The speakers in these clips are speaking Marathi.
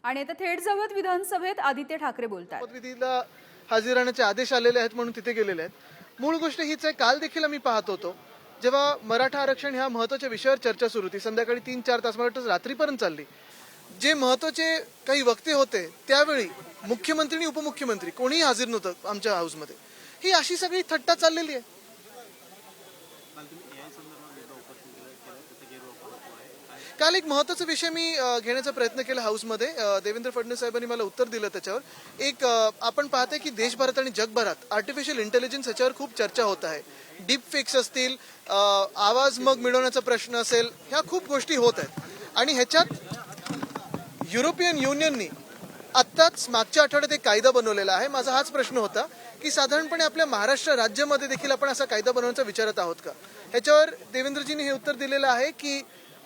आणि आता थेट जाऊयात विधानसभेत. आदित्य ठाकरे बोलतात. शपथविधीला हजर राहण्याचे आदेश आलेले आहेत म्हणून तिथे गेलेले आहेत. मूळ गोष्ट हीच आहे, काल देखील आम्ही पाहत होतो जेव्हा मराठा आरक्षण ह्या महत्त्वाच्या विषयावर चर्चा सुरू होती, संध्याकाळी 3-4 तास, मला वाटतं रात्रीपर्यंत चालली. जे महत्त्वाचे काही वक्ते होते त्यावेळी मुख्यमंत्री आणि उपमुख्यमंत्री कोणीही हजर नव्हतं आमच्या हाऊसमध्ये. ही अशी सगळी थट्टा चाललेली आहे. काल एक महत्त्वाचा विषय मी घेण्याचा प्रयत्न केला हाऊसमध्ये. देवेंद्र फडणवीस साहेबांनी मला उत्तर दिलं त्याच्यावर. एक आपण पाहतोय की देशभरात आणि जगभरात आर्टिफिशियल इंटेलिजन्स ह्याच्यावर खूप चर्चा होत आहे. डीप फेक्स असतील, आवाज मग मिळवण्याचा प्रश्न असेल, ह्या खूप गोष्टी होत आहेत. आणि ह्याच्यात युरोपियन युनियननी आत्ताच मागच्या आठवड्यात एक कायदा बनवलेला आहे. माझा हाच प्रश्न होता की साधारणपणे आपल्या महाराष्ट्र राज्यामध्ये देखील आपण असा कायदा बनवण्याचा विचारत आहोत का. ह्याच्यावर देवेंद्रजींनी हे उत्तर दिलेलं आहे की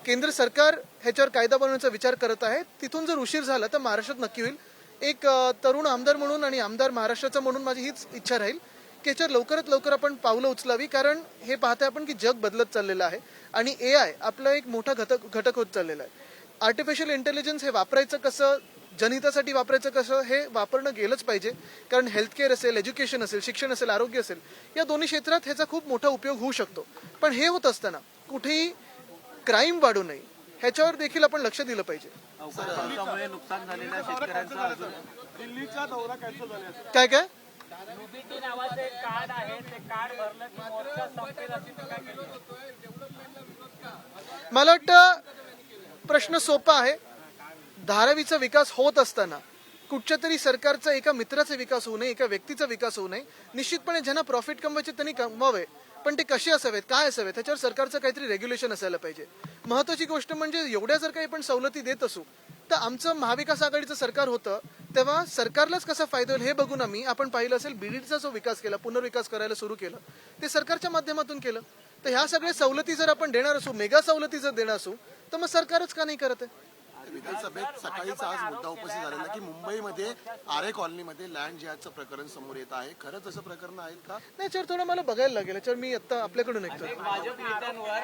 केंद्र सरकार ह्याच्यावर कायदा बनवण्याचा विचार करत आहे. तिथून जर उशीर झाला तर महाराष्ट्रात नक्की होईल. एक तरुण आमदार म्हणून आणि आमदार महाराष्ट्राचा म्हणून माझी हीच इच्छा राहील की ह्याच्यावर लवकरात लवकर आपण पावलं उचलावी. कारण हे पाहताय आपण की जग बदलत चाललेलं आहे आणि AI आपला एक मोठा घटक होत चाललेला आहे. आर्टिफिशियल इंटेलिजन्स हे वापरायचं कसं, जनहितासाठी वापरायचं कसं, हे वापरणं गेलंच पाहिजे. कारण हेल्थकेअर असेल, एज्युकेशन असेल, शिक्षण असेल, आरोग्य असेल, या दोन्ही क्षेत्रात ह्याचा खूप मोठा उपयोग होऊ शकतो. पण हे होत असताना कुठेही क्राईम वाढू नये ह्याच्यावर देखील आपण लक्ष दिलं पाहिजे. नुकसान झालेल्या शेतकऱ्यांचा दिल्लीचा दौरा कॅन्सल झाला. काय काय UBT नावाचे कार्ड आहे, ते कार्ड भरलं की मोर्चा संपेल अशी टीका केली. मला वाटतं प्रश्न सोपा आहे. धारावीचा विकास होत असताना कुठच्या तरी सरकारचा एका मित्राचा विकास होऊ नये, एका व्यक्तीचा विकास होऊ नये. निश्चितपणे ज्यांना प्रॉफिट कमवायचे त्यांनी कमवावे, पण ते कसे असावेत, काय असावेत, त्याच्यावर सरकारचं काहीतरी रेग्युलेशन असायला पाहिजे. महत्वाची गोष्ट म्हणजे एवढ्या जर काही आपण सवलती देत असू तर आमचं महाविकास आघाडीचं सरकार होतं तेव्हा सरकारलाच कसा फायदा होईल हे बघून आपण पाहिलं असेल बीडचा जो विकास केला, पुनर्विकास करायला सुरू केलं, ते सरकारच्या माध्यमातून केलं. तर ह्या सगळ्या सवलती जर आपण देणार असू, मेगा सवलती जर देणार असू, तर मग सरकारच का नाही करत आहे. विधानसभेत सकाळीच आज मुद्दा उपस्थित झालेला की मुंबईमध्ये आरे कॉलनीमध्ये लँड जिहादचं प्रकरण समोर येत आहे. खरंच असं प्रकरण आहे का? नाही, याच्यावर थोडं मला बघायला लागेल. याच्यावर मी आता आपल्याकडून ऐकतोय. भाजप नेत्यांवर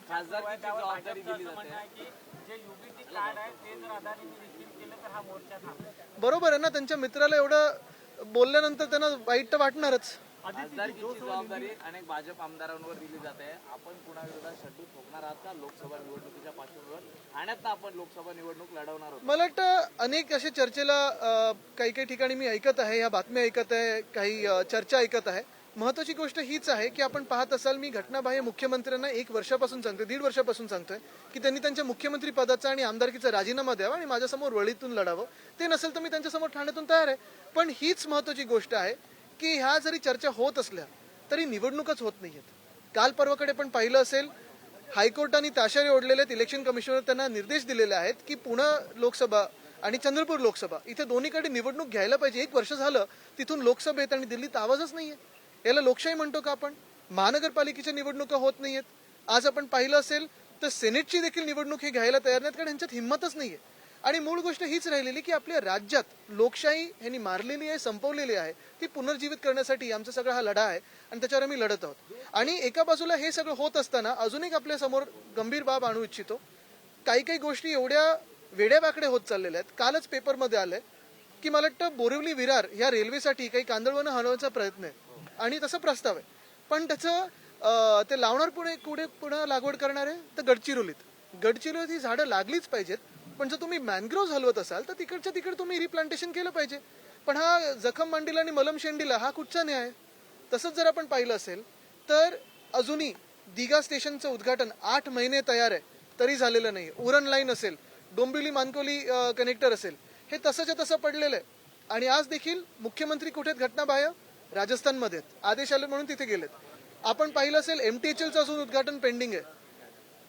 खासदारकीची जबाबदारी दिली जाते. जे UBT कार्ड आहे ते जर अदानींनी विक्री केलं तर हा मोर्चा थांबेल. बरोबर आहे ना. त्यांच्या मित्राला एवढं बोलल्यानंतर त्यांना वाईट तर वाटणारच. खासदारकीची जबाबदारी अनेक भाजप आमदारांवर दिली जाते. आपण कुणाविरोधात शड्डू ठोकणार आहात का लोकसभा निवडणुकीच्या पार्श्वभूमीवर? ठाण्यात आपण लोकसभा निवडणूक लढवणार आहोत. मला वाटतं अनेक असे चर्चेला काही काही ठिकाणी मी ऐकत आहे, या बातम्या ऐकत आहे, काही चर्चा ऐकत आहे. महत्वाची गोष्ट हीच आहे की आपण पाहत असाल, मी घटनाबाह्य मुख्यमंत्र्यांना 1 वर्षापासून सांगतोय, 1.5 वर्षापासून सांगतोय की त्यांनी त्यांच्या मुख्यमंत्री पदाचा आणि आमदारकीचा राजीनामा द्यावा आणि माझ्यासमोर वळीतून लढावं. ते नसेल तर मी त्यांच्यासमोर ठाण्यातून तयार आहे. पण हीच महत्वाची गोष्ट आहे की ह्या जरी चर्चा होत असल्या तरी निवडणूकच होत नाहीयेत. काल परवाकडे पण पाहिलं असेल, हायकोर्टाने ताशारे ओढलेले आहेत. इलेक्शन कमिशनर त्यांना निर्देश दिलेले आहेत की पुणे लोकसभा आणि चंद्रपूर लोकसभा इथे दोन्हीकडे निवडणूक घ्यायला पाहिजे. 1 वर्ष झालं तिथून लोकसभेत आणि दिल्लीत आवाजच नाहीये. याला लोकशाही म्हणतो का आपण? महानगरपालिकेच्या निवडणुका होत नाहीयेत. आज आपण पाहिलं असेल तर सेनेटची देखील निवडणूक हे घ्यायला तयार नाहीत, कारण ह्यांच्यात हिंमतच नाहीये. आणि मूळ गोष्ट हीच राहिलेली की आपल्या राज्यात लोकशाही ह्यांनी मारलेली आहे, संपवलेली आहे. ती पुनर्जीवित करण्यासाठी आमचा सगळा हा लढा आहे आणि त्याच्यावर आम्ही लढत आहोत. आणि एका बाजूला हे सगळं होत असताना अजून एक आपल्या समोर गंभीर बाब आणू इच्छितो. काही काही गोष्टी एवढ्या वेड्यावाकडे होत चाललेल्या आहेत. कालच पेपरमध्ये आलंय की मला वाटतं बोरिवली विरार या रेल्वेसाठी काही कांदळवनं हलवण्याचा प्रयत्न आहे आणि तसा प्रस्ताव आहे. पण त्याचं ते लावणार पुढे लागवड करणार आहे तर गडचिरोलीत ही झाडं लागलीच पाहिजेत. पण जर तुम्ही मॅनग्रोव्ह हलवत असाल तर तिकडच्या तिकडे तुम्ही रिप्लांटेशन केलं पाहिजे. पण हा जखम मांडीला आणि मलम शेंडीला हा कुठचा न्याय? तसंच जर आपण पाहिलं असेल तर अजूनही दिघा स्टेशनचं उद्घाटन 8 महिने तयार आहे तरी झालेलं नाही. उरण लाईन असेल, डोंबिवली मानकोली कनेक्टर असेल, हे तसंच्या तसं पडलेलं आहे. आणि आज देखील मुख्यमंत्री कुठे आहेत? घटनाबाह्य राजस्थानमध्ये आहेत. आदेश आले म्हणून तिथे गेलेत. आपण पाहिलं असेल MTHLचं अजून उद्घाटन पेंडिंग आहे.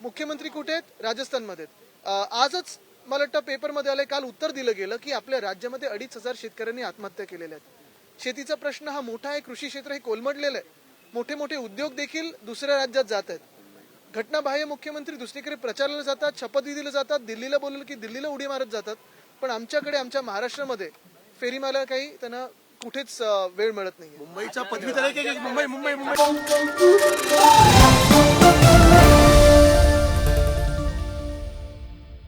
मुख्यमंत्री कुठे आहेत? राजस्थानमध्ये आहेत. आजच मला वाटतं पेपरमध्ये आलंय, काल उत्तर दिलं गेलं की आपल्या राज्यामध्ये 2,500 शेतकऱ्यांनी आत्महत्या केलेल्या आहेत. शेतीचा प्रश्न हा मोठा आहे. कृषी क्षेत्र हे कोलमडलेलं आहे. मोठे मोठे उद्योग देखील दुसऱ्या राज्यात जात आहेत. घटनाबाह्य मुख्यमंत्री दुसरीकडे प्रचाराला जातात, शपथविधीला जातात, दिल्लीला बोललं की दिल्लीला उडी मारत जातात. पण आमच्याकडे आमच्या महाराष्ट्रामध्ये फेरी मारायला काही त्यांना कुठेच वेळ मिळत नाही. मुंबईच्या पदवीधर मुंबई